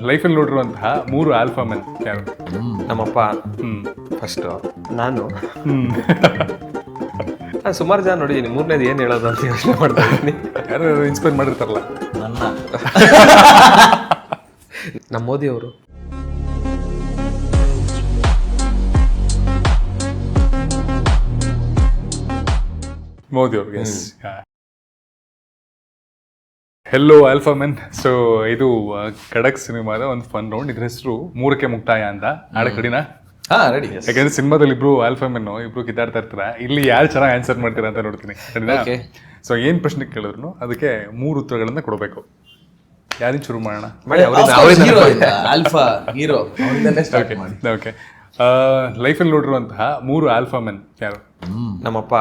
ಲೈಫಲ್ಲಿ ನೋಡಿರುವಂತಹ 3 alpha men ಯಾರು? ನಮ್ಮಪ್ಪ ಫಸ್ಟು, ನಾನು ಸುಮಾರು ಜನ ನೋಡಿದ್ದೀನಿ. ಮೂರನೇದು ಏನು ಹೇಳೋದು ಅಂತ ಯೋಚನೆ ಮಾಡ್ತಾ ಇದ್ದೀನಿ. ಯಾರು ಇನ್ಸ್ಪೈರ್ ಮಾಡಿರ್ತಾರಲ್ಲ. ನಮ್ಮ ಮೋದಿ ಅವರು. ಮೋದಿ ಅವ್ರಿಗೆ. Hello alpha men. ಸೊ ಇದು ಖಡಕ್ ಸಿನಿಮಾದ ಒಂದು ಫನ್ ರೌಂಡ್. ಇದ್ರ ಹೆಸರು 3ಕ್ಕೆ ಮುಕ್ತಾಯ ಅಂತ. ನಾಳೆ ಕಡಿನಾ ರೆಡಿ. ಯಾಕಂದ್ರೆ ಸಿನಿಮಾದಲ್ಲಿ ಇಬ್ರು ಆಲ್ಫಾ ಮೆನ್ ಇಬ್ರು ಕಿತ್ತಾಡ್ತಾ ಇರ್ತಾರ. ಇಲ್ಲಿ ಯಾರು ಚೆನ್ನಾಗಿ ಆನ್ಸರ್ ಮಾಡ್ತೀರಾ ಅಂತ ನೋಡ್ತೀನಿ. ಸೊ ಏನ್ ಪ್ರಶ್ನೆ ಕೇಳಿದ್ರು ಅದಕ್ಕೆ 3 ಉತ್ತರಗಳನ್ನ ಕೊಡಬೇಕು. ಯಾರಿಂದ ಶುರು ಮಾಡೋಣ? Alpha hero. ಓಕೆ. ಲೈಫಲ್ಲಿ ನೋಡಿರುವಂತಹ 3 ಆಲ್ಫಾ ಮೆನ್ ಯಾರು? ನಮ್ಮಪ್ಪ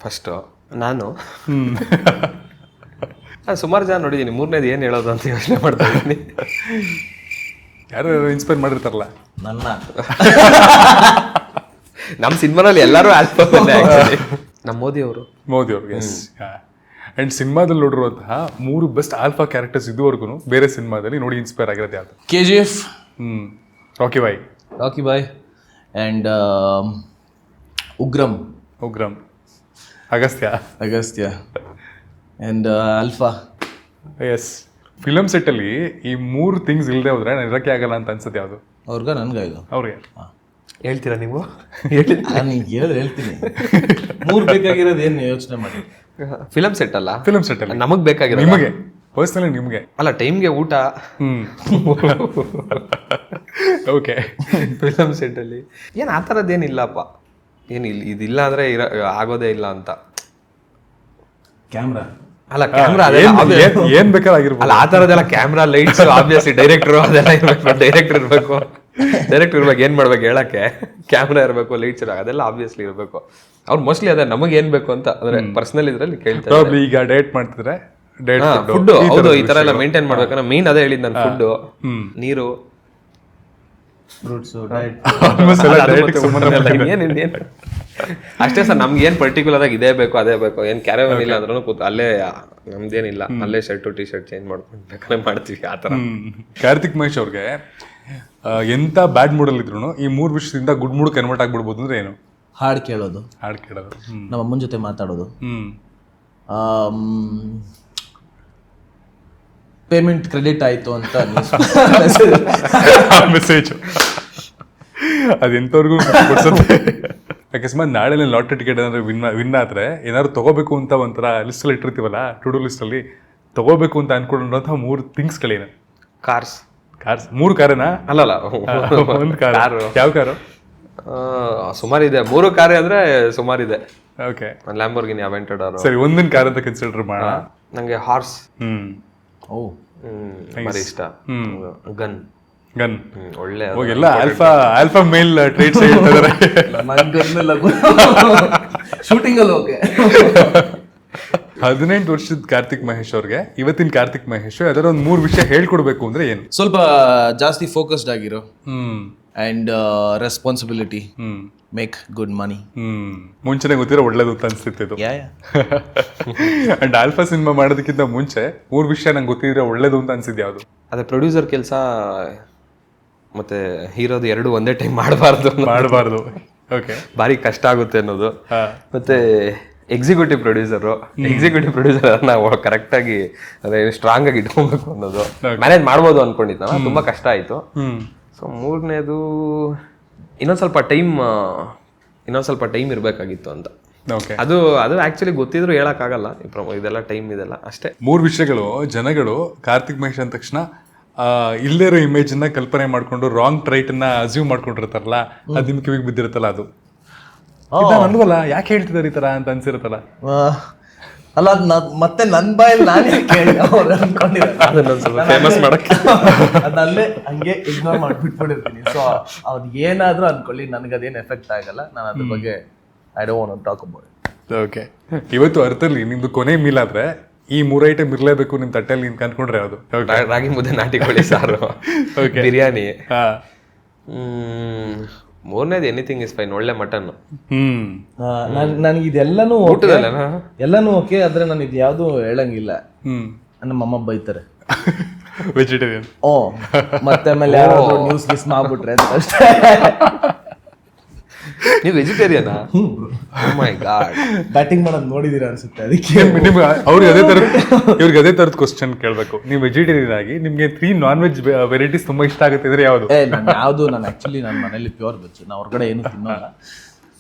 ಫಸ್ಟು, ನಾನು ಸುಮಾರು ಜನ ನೋಡಿದ್ದೀನಿ. ಮೂರನೇದು ಏನು ಹೇಳೋದು ಅಂತ ಯೋಚನೆ ಮಾಡ್ತಾ ಇದ್ದೀನಿ. ಯಾರು ಇನ್ಸ್ಪೈರ್ ಮಾಡಿರ್ತಾರಲ್ಲ. ನಮ್ಮ ಸಿನಿಮಾನಲ್ಲಿ ಎಲ್ಲರೂ ಆಲ್ಫಾ ನಮ್ಮ ಮೋದಿ ಅವರು. ಮೋದಿ ಅವ್ರಿಗೆ. ಅಂಡ್ ಸಿನಿಮಾದಲ್ಲಿ ನೋಡಿರುವಂತಹ 3 ಬೆಸ್ಟ್ ಆಲ್ಫಾ ಕ್ಯಾರೆಕ್ಟರ್ಸ್ ಇದುವರೆಗೂ ಬೇರೆ ಸಿನಿಮಾದಲ್ಲಿ ನೋಡಿ ಇನ್ಸ್ಪೈರ್ ಆಗಿರೋದು ಯಾವುದು? KGF, Rocky boy and Ugramm, Agastya and Alpha. Yes. Film ಸೆಟ್ಟಲ್ಲಿ ಈ 3 ಥಿಂಗ್ಸ್ ಇಲ್ಲದೆ ಹೋದ್ರೆ ನಾನು ಇರೋಕ್ಕೆ ಆಗಲ್ಲ ಅಂತ ಅನ್ಸುತ್ತೆ ಯಾವುದು? ನನ್ಗಾಯ್ತು. ಅವ್ರಿಗೆ ಹೇಳ್ತೀರಾ ನೀವು? ನಾನು ಹೇಳ್ತೀನಿ. 3 ಬೇಕಾಗಿರೋದು ಏನು ಯೋಚನೆ ಮಾಡಿ. ಫಿಲಮ್ ಸೆಟ್ ಅಲ್ಲ, ಫಿಲಮ್ ಸೆಟ್ಟಲ್ಲಿ ನಮಗೆ ಬೇಕಾಗಿರೋ ನಿಮಗೆ ಪರ್ಸನಲಿ ನಿಮಗೆ ಅಲ್ಲ, ಟೈಮ್ಗೆ ಊಟ. ಓಕೆ. ಫಿಲಮ್ ಸೆಟ್ಟಲ್ಲಿ ಏನು ಆ ಥರದ್ದೇನಿಲ್ಲಪ್ಪ. ಏನು ಇದಿಲ್ಲ ಅಂದರೆ ಆಗೋದೇ ಇಲ್ಲ ಅಂತ. ಕ್ಯಾಮ್ರಾ ಅಲ್ಲ, ಕ್ಯಾಮ್ರಾ ಏನ್ ಬೇಕಾಗಿರ್ಬೋದು. ಅಲ್ಲ, ಆ ಥರದ್ದೆಲ್ಲ ಕ್ಯಾಮ್ರಾ, ಲೈಟ್ಸ್, ಆಬ್ವಿಯಸ್ಲಿ ಡೈರೆಕ್ಟ್ರು ಅದೆಲ್ಲ ಇರಬೇಕು. ಡೈರೆಕ್ಟರ್ ಇರ್ಬೇಕು. ಏನ್ ಮಾಡ್ಬೇಕು ಹೇಳಕ್ಕೆ? ಕ್ಯಾಮ್ರಾ ಇರಬೇಕು, ಲೈಟ್ಸ್ ಇರಬೇಕು, ಅದೆಲ್ಲ ಆಬ್ವಿಯಸ್ಲಿ ಇರಬೇಕು. ಅವ್ರು ಮೋಸ್ಟ್ಲಿ ಅದೇ ನಮಗೆ ಏನ್ ಬೇಕು ಅಂತ ಅಂದ್ರೆ ಪರ್ಸನಲ್ ಇದ್ರಲ್ಲಿ ಕೇಳ್ತಾರೆ. ಈಗ ಡೇಟ್ ಮಾಡ್ತಿದ್ರೆ ಫುಡ್ ಹೌದು, ಈ ತರ ಎಲ್ಲ ಮೇಂಟೈನ್ ಮಾಡ್ಬೇಕಂದ್ರೆ ಮೇನ್ ಅದೇ ಹೇಳಿದ್ ನಾನು. ಫುಡ್, ನೀರು, ಫ್ರೂಟ್ಸ್, ಅಷ್ಟೇ ಸರ್. ನಮ್ಗೆ ಏನ್ ಪರ್ಟಿಕ್ಯುಲರ್ ಆಗಿ ಇದೇ ಬೇಕು ಅದೇ ಬೇಕು, ಏನ್ ಕ್ಯಾರವನ್ ಇಲ್ಲ ಅಂದ್ರೂ ಕೂತು ಅಲ್ಲೇ ನಮ್ದೇನಿಲ್ಲ, ಅಲ್ಲೇ ಶರ್ಟು ಟಿ ಶರ್ಟ್ ಚೇಂಜ್ ಮಾಡ್ಕೊಂಡು ಬೇಕಾದ್ರೆ ಮಾಡ್ತೀವಿ ಆ ತರ. ಕಾರ್ತಿಕ್ ಮಹೇಶ್ ಅವ್ರಿಗೆ ಎಂತ ಬ್ಯಾಡ್ ಮೂಡಲ್ ಇದ್ರು ಈ 3 ವಿಷಯದಿಂದ ಗುಡ್ ಮೂಡ್ ಕನ್ವರ್ಟ್ ಆಗ್ಬಿಡ್ಬೋದು ಅಂದ್ರೆ ಏನು? ಹಾಡು ಕೇಳೋದು, ನಮ್ಮ ಅಮ್ಮನ ಜೊತೆ ಮಾತಾಡೋದು, ಪೇಮೆಂಟ್ ಕ್ರೆಡಿಟ್ ಆಯ್ತು ಅಂತ ಮೆಸೇಜ್. ಅದೆಂತವ್ರಿಗೂ ಅಕಸ್ಮಾತ್ ನಾಳೆ ಲಾಟ್ರಿ ಟಿಕೆಟ್ ಏನಾದ್ರು ವಿನ್ ಆದ್ರೆ ಏನಾದ್ರು ತಗೋಬೇಕು ಅಂತ ಒಂಥರ ಲಿಸ್ಟ್ ಅಲ್ಲಿ ಇಟ್ಟಿರ್ತೀವಲ್ಲ, ಟು ಡೂ ಲಿಸ್ಟ್ ಅಲ್ಲಿ ತಗೋಬೇಕು ಅಂತ ಅನ್ಕೊಂಡಿರೋಂಥ 3 ಥಿಂಗ್ಸ್ಗಳೇನು? ಕಾರ್ಸ್. 3 ಕಾರೇನಾ? ಅಲ್ಲಲ್ಲ, ಒಂದು ಕಾರು. ಯಾವ ಕಾರು? ಸುಮಾರಿದೆ. 3 ಕಾರ್ ಅಂದ್ರೆ ಸುಮಾರಿದೆ. ಓಕೆ. ಲ್ಯಾಂಬೋರ್ಗಿನಿ ಅವೆಂಟೆಡರ್. ಸರಿ, ಒಂದಿನ ಕಾರ್ ಅಂತ ಕನ್ಸಿಡರ್ ಮಾಡೋಣ. ನಂಗೆ ಹಾರ್ಸ್ ಭಾರಿ ಇಷ್ಟ. ಗನ್ ಒಳ್ಳೆ ಎಲ್ಲ ಆಲ್ಫಾ ಮೇಲ್ ಟ್ರೇಟ್ಸ್ ಹೇಳ್ತಿದ್ದಾರೆ. ಶೂಟಿಂಗ್ ಅಲ್ಲಿ ಓಕೆ. 18 ವರ್ಷದ ಕಾರ್ತಿಕ್ ಮಹೇಶ್ ಅವ್ರಿಗೆ ಇವತ್ತಿನ ಕಾರ್ತಿಕ್ ಮಹೇಶ್ ಯಾವ್ದಾರ ಒಂದು 3 ವಿಷಯ ಹೇಳ್ಕೊಡ್ಬೇಕು ಅಂದ್ರೆ ಏನು? ಸ್ವಲ್ಪ ಜಾಸ್ತಿ ಫೋಕಸ್ಡ್ ಆಗಿರೋ and responsibility, make good money. ಮುಂಚೆನೆ ಗೊತ್ತಿರೋ ಒಳ್ಳೇದು ಅಂತ ಅನ್ಸುತ್ತೆ. ಅಂಡ್ ಆಲ್ಫಾ ಸಿನಿಮಾ ಮಾಡೋದಕ್ಕಿಂತ ಮುಂಚೆ 3 ವಿಷಯ ನಂಗೆ ಗೊತ್ತಿದ್ರೆ ಒಳ್ಳೇದು ಅಂತ ಅನ್ಸಿದ್ ಯಾವ್ದು? ಅದೇ ಪ್ರೊಡ್ಯೂಸರ್ ಕೆಲಸ ಮತ್ತೆ ಹೀರೋದು 2 ಒಂದೇ ಟೈಮ್ ಮಾಡಬಾರ್ದು. ಓಕೆ. ಭಾರಿ ಕಷ್ಟ ಆಗುತ್ತೆ ಅನ್ನೋದು. ಮತ್ತೆ ಎಕ್ಸಿಕ್ಯೂಟಿವ್ ಪ್ರೊಡ್ಯೂಸರ್ ನಾವು ಕರೆಕ್ಟ್ ಆಗಿ ಅದೇ ಸ್ಟ್ರಾಂಗ್ ಆಗಿ ಇಟ್ಕೊಬೇಕು ಅನ್ನೋದು. ಮ್ಯಾನೇಜ್ ಮಾಡ್ಬೋದು ಅನ್ಕೊಂಡಿದ್ದ, ತುಂಬಾ ಕಷ್ಟ ಆಯ್ತು. ಸೊ 3ನೇದು ಇನ್ನೊಂದ್ ಸ್ವಲ್ಪ ಟೈಮ್ ಇರ್ಬೇಕಾಗಿತ್ತು ಅಂತ. ಅದು ಆಕ್ಚುಲಿ ಗೊತ್ತಿದ್ರು ಹೇಳಕ್ಕಾಗಲ್ಲ. ಇದೆಲ್ಲ ಟೈಮ್ ಇದೆಲ್ಲ ಅಷ್ಟೇ. 3 ವಿಷಯಗಳು ಜನಗಳು ಕಾರ್ತಿಕ್ ಮಹೇಶ್ ಅಂದ ತಕ್ಷಣ ಇಲ್ಲೇ ಇರೋ ಇಮೇಜ್ ನ ಕಲ್ಪನೆ ಮಾಡ್ಕೊಂಡು ರಾಂಗ್ ಟ್ರೈಟ್ ನ ಅಸ್ಯೂಮ್ ಮಾಡ್ಕೊಂಡಿರ್ತಾರಲ್ಲ, ಅದು ನಿಮ್ ಕಿವಿಗೆ ಬಿದ್ದಿರುತ್ತಲ್ಲ. ಅದು ಅನ್ವಲ್ಲ, ಯಾಕೆ ಹೇಳ್ತಿದಾರೆ ಈ ತರ ಅಂತ ಅನ್ಸಿರುತ್ತಲ್ಲ. ಅಲ್ಲ, ಮತ್ತೆ ನನ್ ಬಾಯಲ್ಲಿ ನಾನೇ ಫೇಮಸ್ ಮಾಡಕ್ಕೆ ಅದಲ್ಲೇ ಹಂಗೆ ಇಗ್ನೋರ್ ಮಾಡಿ ಬಿಟ್ಬಿಟ್ಟಿರ್ತೀನಿ. ಸೊ ಅವ್ರು ಏನಾದ್ರೂ ಅನ್ಕೊಳ್ಳಿ, ನನಗದೇನು ಎಫೆಕ್ಟ್ ಆಗಲ್ಲ. ನಾನು ಅದ್ರ ಬಗ್ಗೆ I don't want to talk about it. Okay. ಇವತ್ತು ಅರ್ಥಲ್ಲಿ ನಿಮ್ದು ಕೊನೆ ಮೀಲ್ ಆದ್ರೆ ಈ 3 ಐಟಮ್ ಇರ್ಲೇಬೇಕು ನಿಮ್ ತಟ್ಟೆಲ್ಲಿ ನಿನ್ ಅನ್ಕೊಂಡ್ರೆ ಯಾವುದು? ರಾಗಿ ಮುದ್ದೆ, ನಾಟಿ ಕೋಳಿ ಸಾರು, ಬಿರಿಯಾನಿ. 3ನೇದು ಎನಿಥಿಂಗ್ ಇಸ್ ಫೈನ್. ಒಳ್ಳೆ ಮಟನ್. ನನಗೆ ಇದೆಲ್ಲನೂ ಎಲ್ಲನೂ ಓಕೆ, ಆದ್ರೆ ನಾನು ಇದು ಯಾವ್ದು ಹೇಳಂಗಿಲ್ಲ. ನಮ್ಮ ಅಮ್ಮ ಬೈತಾರೆ. ವೆಜಿಟೇರಿಯನ್. ಓ ಮತ್ತೆ ಆಮೇಲೆ ಯಾರಾದ್ರೂ ನ್ಯೂಸ್ ಗಿಸ್ ಮಾಡ್ಬಿಟ್ರೆ ಅಂತ ಅಷ್ಟೇ. ನೀವು ವೆಜಿಟೇರಿಯನಾ? ಮೈ ಗಾಡ್, ಬ್ಯಾಟಿಂಗ್ ಮಾಡೋದು ನೋಡಿದೀರಾ ಅನ್ಸುತ್ತೆ, ಅದಕ್ಕೆ ನಿಮ್ಗೆ ಇವ್ರಿಗೆ ಅದೇ ತರದ ಕ್ವಶನ್ ಕೇಳಬೇಕು. ನೀವು ವೆಜಿಟೇರಿಯನ್ ಆಗಿ ನಿಮ್ಗೆ 3 ನಾನ್ ವೆಜ್ ವೆರೈಟೀಸ್ ತುಂಬಾ ಇಷ್ಟ ಆಗುತ್ತೆ ಅಂದ್ರೆ ಯಾವುದು? ನಾನು ಆಕ್ಚುಲಿ ನನ್ನ ಮನೇಲಿ ಪ್ಯೂರ್ ವೆಜ್, ನಾ ಹೊರಗಡೆ ಏನು ತಿನ್ನೋಲ್ಲ.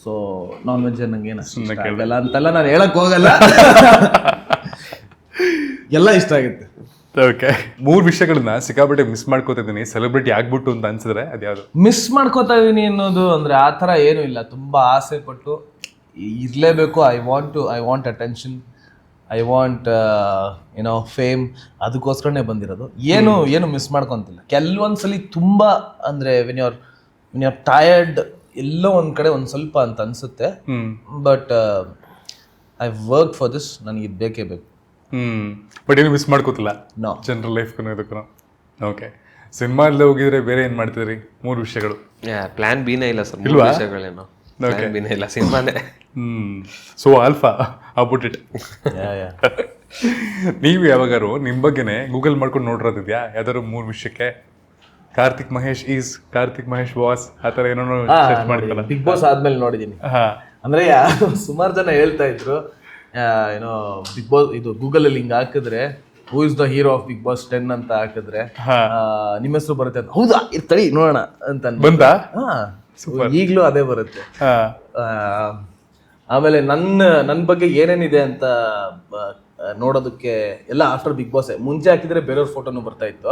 ಸೊ ನಾನ್ ವೆಜ್ ನಂಗೆ ಏನು ಆಗಲ್ಲ ಅಂತೆಲ್ಲ ನಾನು ಹೇಳಕ್ ಹೋಗಲ್ಲ. ಎಲ್ಲ ಇಷ್ಟ ಆಗುತ್ತೆ. ಓಕೆ, 3 ವಿಷಯಗಳನ್ನ ಸಿಕ್ಕಾಪಟ್ಟೆ ಮಿಸ್ ಮಾಡ್ಕೋತಿದ್ದೀನಿ ಸೆಲೆಬ್ರಿಟಿ ಆಗ್ಬಿಟ್ಟು ಅಂತ ಅನ್ಸಿದ್ರೆ ಅದ್ಯಾವುದು? ಮಿಸ್ ಮಾಡ್ಕೋತಾ ಇದೀನಿ ಅನ್ನೋದು ಅಂದ್ರೆ ಆ ಥರ ಏನೂ ಇಲ್ಲ. ತುಂಬಾ ಆಸೆ ಪಟ್ಟು ಇರಲೇಬೇಕು. I want attention, I want fame, ಅದಕ್ಕೋಸ್ಕರನೇ ಬಂದಿರೋದು. ಏನು ಮಿಸ್ ಮಾಡ್ಕೊತಿಲ್ಲ. ಕೆಲವೊಂದ್ಸಲಿ ತುಂಬಾ ಅಂದ್ರೆ ವೆನ್ ಯು ಆರ್ ಟಯರ್ಡ್, ಎಲ್ಲೋ ಒಂದ್ ಕಡೆ ಒಂದ್ ಸ್ವಲ್ಪ ಅಂತ ಅನ್ಸುತ್ತೆ. But I work for this, ನನಗೆ ಇದು ಬೇಕೇ ಬೇಕು. ಬಟ್ ಏನು ಮಿಸ್ ಮಾಡ್ಕೋತಿಲ್ಲ ನೋ ಜನರಲ್ ಲೈಫ್ಗೂ ಇದಕ್ಕೂ? ಓಕೆ, ಸಿನಿಮಾ ಎಲ್ಲ ಹೋಗಿದ್ರೆ ಬೇರೆ ಏನ್ ಮಾಡ್ತಿದ್ರಿ? 3 ವಿಷಯಗಳು. ಪ್ಲಾನ್ ಬಿನೇ ಇಲ್ಲ ಸರ್, 3 ವಿಷಯಗಳೇನು ಪ್ಲಾನ್ ಬಿನೇ ಇಲ್ಲ, ಸಿನಿಮಾನೇ. So Alpha about it. ನೀವು ಯಾವಾಗಾರು ನಿಮ್ ಬಗ್ಗೆನೆ ಗೂಗಲ್ ಮಾಡ್ಕೊಂಡು ನೋಡಿರೋದಿದ್ಯಾ ಯಾವ್ದಾದ್ರು 3 ವಿಷಯಕ್ಕೆ? ಕಾರ್ತಿಕ್ ಮಹೇಶ್ ಬಾಸ್ ಆ ಥರ ಏನೋ ಸರ್ಚ್ ಮಾಡ್ತಿಲ್ಲ? ಬಿಗ್ ಬಾಸ್ ಆದ್ಮೇಲೆ ನೋಡಿದೀನಿ. ಅಂದ್ರೆ ಸುಮಾರು ಜನ ಹೇಳ್ತಾ ಇದ್ರು ಬಿಗ್ ಬಾಸ್ ಇದು ಗೂಗಲ್ ಅಲ್ಲಿ ಹಿಂಗ್ ಹಾಕಿದ್ರೆ who is the hero of Bigg Boss 10 ಅಂತ ಹಾಕಿದ್ರೆ ನಿಮ್ಮ ಹೆಸರು ಬರುತ್ತೆ ಅಂತ. ಹೌದಾ, ಇರ್ತಳಿ ನೋಡೋಣ ಅಂತ ಬಂತಾ? ಈಗ್ಲೂ ಅದೇ ಬರುತ್ತೆ. ಆಮೇಲೆ ನನ್ನ ಬಗ್ಗೆ ಏನೇನಿದೆ ಅಂತ ನೋಡೋದಕ್ಕೆ ಎಲ್ಲ ಆಫ್ಟರ್ ಬಿಗ್ ಬಾಸ್. ಮುಂಚೆ ಹಾಕಿದ್ರೆ ಬೇರೆಯವ್ರ ಫೋಟೋನು ಬರ್ತಾ ಇತ್ತು,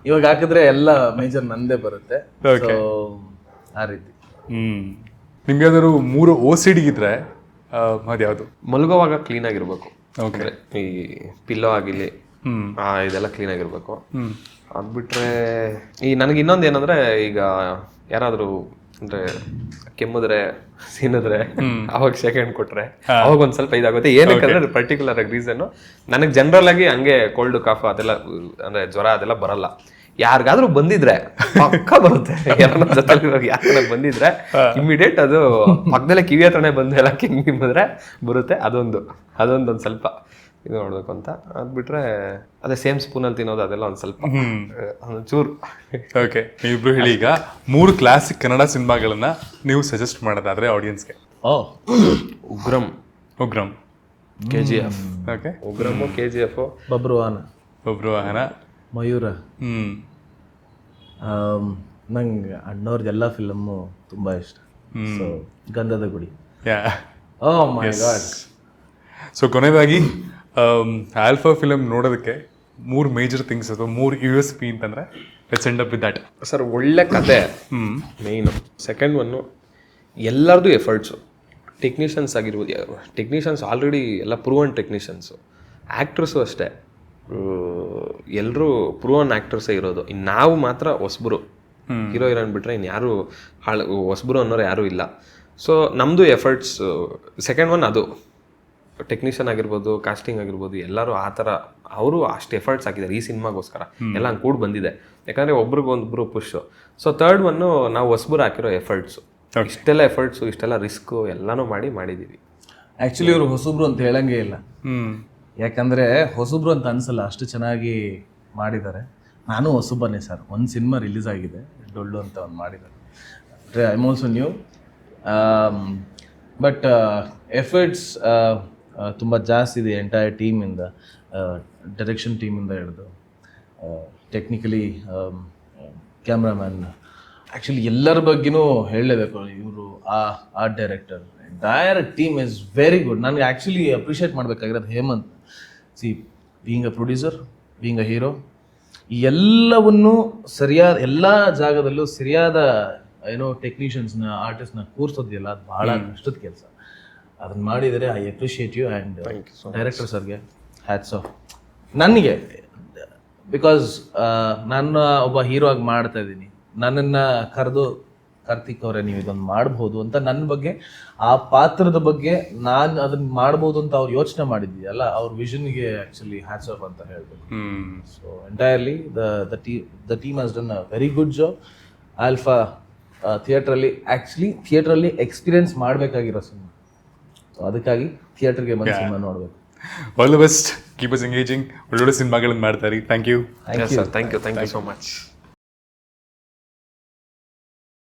ಇವಾಗ ಹಾಕಿದ್ರೆ ಎಲ್ಲ ಮೇಜರ್ ನಂದೇ ಬರುತ್ತೆ. ಆ ರೀತಿ. ನಿಮ್ಗೆ ಯಾವ್ದಾದ್ರು 3 OCD ಇದ್ರೆ ಅದ್ಯಾವುದು? ಮಲಗೋವಾಗ ಕ್ಲೀನ್ ಆಗಿರ್ಬೇಕು. ಈ ಪಿಲ್ಲೋ ಆಗಿರ್ಲಿ, ಇದೆಲ್ಲ ಕ್ಲೀನ್ ಆಗಿರ್ಬೇಕು. ಅದ್ಬಿಟ್ರೆ ಈ ನನಗೆ ಇನ್ನೊಂದು ಏನಂದ್ರೆ, ಈಗ ಯಾರಾದ್ರೂ ಅಂದ್ರೆ ಕೆಮ್ಮಿದ್ರೆ ಸೀನಿದ್ರೆ ಅವಾಗ ಸೆಕೆಂಡ್ ಕೊಟ್ರೆ ಅವಾಗ ಒಂದ್ ಸ್ವಲ್ಪ ಇದಾಗುತ್ತೆ. ಏನಕ್ಕಂದ್ರೆ ಪರ್ಟಿಕ್ಯುಲರ್ ಆಗಿ ರೀಸನ್, ನನಗೆ ಜನರಲ್ ಆಗಿ ಹಂಗೆ ಕೋಲ್ಡ್ ಕಾಫ್ ಅದೆಲ್ಲ ಅಂದ್ರೆ ಜ್ವರ ಅದೆಲ್ಲ ಬರಲ್ಲ. ಯಾರಿಗಾದ್ರೂ ಬಂದಿದ್ರೆ ಪಕ್ಕ ಬರುತ್ತೆ. ಯಾರ ಬಂದಿದ್ರೆ ಇಮಿಡಿಯೇಟ್ ಅದು ಪಕ್ಕದಲ್ಲೇ ಕಿವಿ ಹತ್ರನೇ ಬಂದು ಎಲ್ಲ ಕೆಮ್ಮಿದ್ರೆ ಬರುತ್ತೆ. ಅದೊಂದು ಸ್ವಲ್ಪ ಇದು ನೋಡ್ಬೇಕು ಅಂತ. ಅದ್ಬಿಟ್ರೆ ಅದೇ ಸೇಮ್ ಸ್ಪೂನಲ್ಲಿ ತಿನ್ನೋದು ಅದೆಲ್ಲ ಒಂದ್ ಸ್ವಲ್ಪ ಚೂರು. ಓಕೆ, ನೀವಿಬ್ರು ಹೇಳಿ ಈಗ 3 ಕ್ಲಾಸಿಕ್ ಕನ್ನಡ ಸಿನಿಮಾಗಳನ್ನ ನೀವು ಸಜೆಸ್ಟ್ ಮಾಡೋದಾದ್ರೆ ಆಡಿಯನ್ಸ್ಗೆ. Ugramm, KGF. Okay, Ugramm, KGF, Babruvahana, Mayura. ನಂಗೆ ಅಣ್ಣವ್ರದ್ದು ಎಲ್ಲ ಫಿಲಮ್ಮು ತುಂಬಾ ಇಷ್ಟ. So Gandhada Gudi. Oh my god. So ಕೊನೆಯದಾಗಿ ಆಲ್ಫಾ ಫಿಲಮ್ ನೋಡೋದಕ್ಕೆ 3 ಮೇಜರ್ ಥಿಂಗ್ಸ್ ಅಥವಾ 3 USP ಅಂತಂದ್ರೆ let's end up with that. Sir, ಒಳ್ಳೆ ಕತೆ ಮೇಯ್ನು. ಸೆಕೆಂಡ್ ಒನ್ನು ಎಲ್ಲರದು ಎಫರ್ಟ್ಸು. ಟೆಕ್ನಿಷಿಯನ್ಸ್ ಆಗಿರ್ಬೋದು, ಟೆಕ್ನಿಷಿಯನ್ಸ್ ಆಲ್ರೆಡಿ ಎಲ್ಲ ಪ್ರೂವನ್ ಟೆಕ್ನಿಷಿಯನ್ಸು. ಆ್ಯಕ್ಟ್ರಸ್ಸು ಅಷ್ಟೇ, ಎಲ್ಲರೂ ಪ್ರೂವನ್ ಆ್ಯಕ್ಟರ್ಸೇ ಇರೋದು. ಇನ್ನು ನಾವು ಮಾತ್ರ ಹೊಸಬ್ರು, ಹೀರೋ ಹೀರೋಯಿನ್ ಬಿಟ್ರೆ ಇನ್ಯಾರು ಹೊಸಬ್ರು ಅನ್ನೋರು ಯಾರೂ ಇಲ್ಲ. ಸೊ ನಮ್ಮದು ಎಫರ್ಟ್ಸ್ ಸೆಕೆಂಡ್ ಒನ್ ಅದು. ಟೆಕ್ನಿಷಿಯನ್ ಆಗಿರ್ಬೋದು, ಕಾಸ್ಟಿಂಗ್ ಆಗಿರ್ಬೋದು, ಎಲ್ಲರೂ ಆ ಥರ ಅವರು ಅಷ್ಟು ಎಫರ್ಟ್ಸ್ ಹಾಕಿದ್ದಾರೆ ಈ ಸಿನಿಮಾಗೋಸ್ಕರ. ಎಲ್ಲ ಹಂಗೆ ಕೂಡ ಬಂದಿದೆ, ಯಾಕಂದರೆ ಒಬ್ರಿಗೊಬ್ಬರು ಪುಷು. ಸೊ ಥರ್ಡ್ ಒನ್ನು ನಾವು ಹೊಸಬ್ರು ಹಾಕಿರೋ ಎಫರ್ಟ್ಸು. ಇಷ್ಟೆಲ್ಲ ಎಫರ್ಟ್ಸು, ಇಷ್ಟೆಲ್ಲ ರಿಸ್ಕು ಎಲ್ಲನೂ ಮಾಡಿದ್ದೀವಿ. ಆ್ಯಕ್ಚುಲಿ ಇವರು ಹೊಸಬ್ರು ಅಂತ ಹೇಳಂಗೇ ಇಲ್ಲ. ಯಾಕಂದರೆ ಹೊಸಬ್ರು ಅಂತ ಅನ್ಸಲ್ಲ, ಅಷ್ಟು ಚೆನ್ನಾಗಿ ಮಾಡಿದ್ದಾರೆ. ನಾನು ಹೊಸಬನ್ನೇ ಸರ್. ಒಂದು ಸಿನಿಮಾ ರಿಲೀಸ್ ಆಗಿದೆ, ಡೊಳ್ಳು ಅಂತ ಒಂದು ಮಾಡಿದ್ದಾರೆ. I am also new, but efforts ತುಂಬ ಜಾಸ್ತಿ ಇದೆ ಎಂಟೈರ್ ಟೀಮಿಂದ. ಡೈರೆಕ್ಷನ್ ಟೀಮಿಂದ ಹಿಡಿದು ಟೆಕ್ನಿಕಲಿ ಕ್ಯಾಮ್ರಾಮ್ಯಾನ್, ಆ್ಯಕ್ಚುಲಿ ಎಲ್ಲರ ಬಗ್ಗೆನೂ ಹೇಳಲೇಬೇಕು. ಇವರು art director, entire team is very good. ನನಗೆ ಆ್ಯಕ್ಚುಲಿ ಅಪ್ರಿಷಿಯೇಟ್ ಮಾಡಬೇಕಾಗಿರೋದು Hemanth. See, being a producer, being a hero, ಈ ಎಲ್ಲವನ್ನು ಸರಿಯಾದ ಎಲ್ಲ ಜಾಗದಲ್ಲೂ ಸರಿಯಾದ ಟೆಕ್ನಿಷಿಯನ್ಸ್ನ, ಆರ್ಟಿಸ್ಟ್ನ ಕೂರಿಸೋದಿಲ್ಲ, ಅದು ಭಾಳ ಕಷ್ಟದ ಕೆಲಸ. ಅದನ್ನ ಮಾಡಿದರೆ I appreciate you. And director ಸರ್ಗೆ ಹ್ಯಾಟ್ಸ್ ಆಫ್. ನನಗೆ ಬಿಕಾಸ್ ನಾನು ಒಬ್ಬ ಹೀರೋ ಆಗಿ ಮಾಡ್ತಾ ಇದ್ದೀನಿ, ನನ್ನನ್ನು ಕರೆದು ಕಾರ್ತಿಕ್ ಅವರೇ ನೀವು ಇದೊಂದು ಮಾಡ್ಬೋದು ಅಂತ, ನನ್ನ ಬಗ್ಗೆ ಆ ಪಾತ್ರದ ಬಗ್ಗೆ ನಾನು ಅದನ್ನ ಮಾಡ್ಬೋದು ಅಂತ ಅವ್ರು ಯೋಚನೆ ಮಾಡಿದ್ದೀಯಲ್ಲ, ಅವ್ರ ವಿಷನ್ಗೆ ಆ್ಯಕ್ಚುಲಿ ಹ್ಯಾಟ್ಸ್ ಆಫ್ ಅಂತ ಹೇಳ್ಬೇಕು. So entirely the team has done a very good job. Alpha ಥಿಯೇಟ್ರಲ್ಲಿ ಎಕ್ಸ್ಪೀರಿಯನ್ಸ್ ಮಾಡಬೇಕಾಗಿರೋ ಸಿನಿಮಾ. ಸೊ ಅದಕ್ಕಾಗಿ ಥಿಯೇಟರ್ಗೆ ಬಂದು ಸಿನಿಮಾ ನೋಡಬೇಕು. All the best. Keep us engaging, ಒಳ್ಳೊಳ್ಳೆ ಸಿನಿಮಾಗಳನ್ನ ಮಾಡ್ತಾರೆ. Thank you. Sir thank you so much.